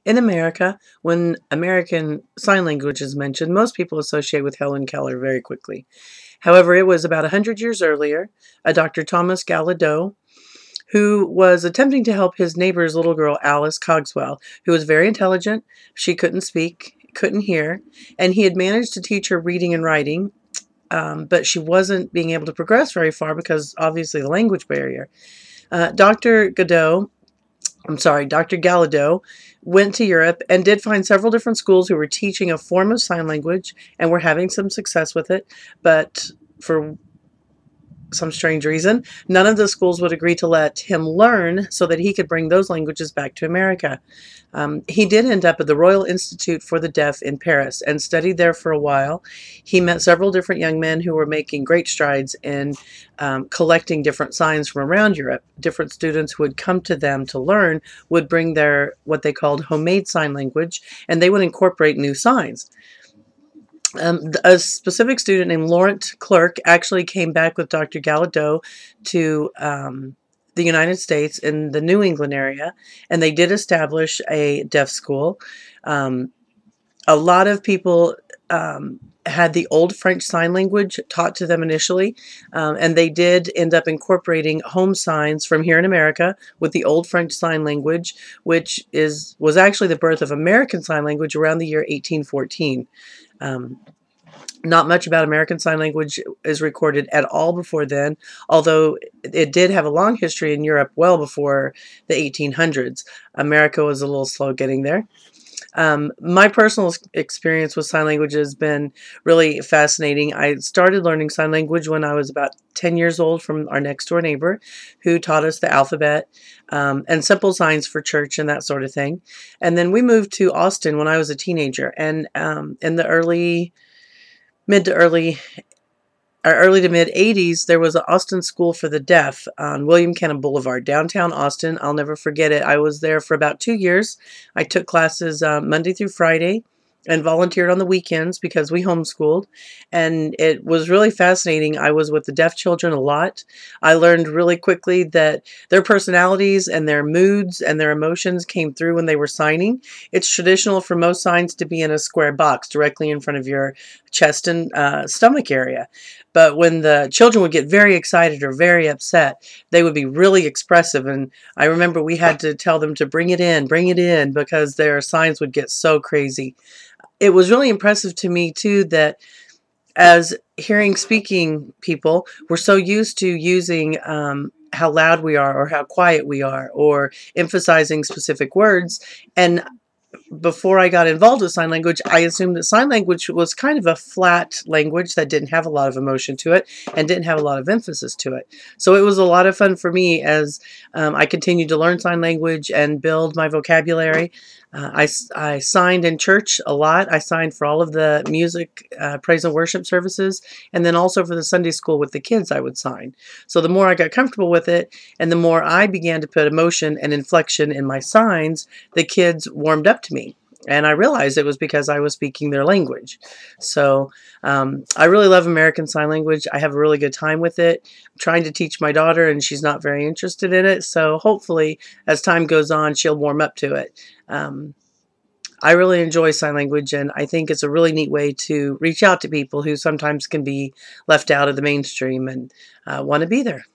In America, when American Sign Language is mentioned, most people associate with Helen Keller very quickly. However, it was about 100 years earlier, a Dr. Thomas Galindo, who was attempting to help his neighbor's little girl, Alice Cogswell, who was very intelligent. She couldn't speak, couldn't hear, and he had managed to teach her reading and writing, but she wasn't being able to progress very far because obviously the language barrier. Dr. Galindo went to Europe and did find several different schools who were teaching a form of sign language and were having some success with it, but for some strange reason, none of the schools would agree to let him learn so that he could bring those languages back to America. He did end up at the Royal Institute for the Deaf in Paris and studied there for a while. He met several different young men who were making great strides in collecting different signs from around Europe. Different students who would come to them to learn would bring their what they called homemade sign language, and they would incorporate new signs. A specific student named Laurent Clerc actually came back with Dr. Galindo to the United States in the New England area, and they did establish a deaf school. A lot of people had the old French Sign Language taught to them initially, and they did end up incorporating home signs from here in America with the old French Sign Language, which was actually the birth of American Sign Language around the year 1814. Not much about American Sign Language is recorded at all before then, although it did have a long history in Europe well before the 1800s. America was a little slow getting there. My personal experience with sign language has been really fascinating. I started learning sign language when I was about 10 years old from our next door neighbor who taught us the alphabet and simple signs for church and that sort of thing. And then we moved to Austin when I was a teenager, and in the early to mid 80s, there was an Austin School for the Deaf on William Cannon Boulevard, downtown Austin. I'll never forget it. I was there for about 2 years. I took classes Monday through Friday and volunteered on the weekends because we homeschooled, and it was really fascinating. I was with the deaf children a lot. I learned really quickly that their personalities and their moods and their emotions came through when they were signing. It's traditional for most signs to be in a square box directly in front of your chest and stomach area. But when the children would get very excited or very upset, they would be really expressive. And I remember we had to tell them to bring it in, because their signs would get so crazy. It was really impressive to me, too, that as hearing speaking people, we're so used to using how loud we are or how quiet we are or emphasizing specific words. And before I got involved with sign language, I assumed that sign language was kind of a flat language that didn't have a lot of emotion to it and didn't have a lot of emphasis to it. So it was a lot of fun for me as I continued to learn sign language and build my vocabulary. I signed in church a lot. I signed for all of the music, praise and worship services, and then also for the Sunday school with the kids I would sign. So the more I got comfortable with it and the more I began to put emotion and inflection in my signs, the kids warmed up to me. And I realized it was because I was speaking their language. So I really love American Sign Language. I have a really good time with it. I'm trying to teach my daughter, and she's not very interested in it. So hopefully, as time goes on, she'll warm up to it. I really enjoy sign language, and I think it's a really neat way to reach out to people who sometimes can be left out of the mainstream and want to be there.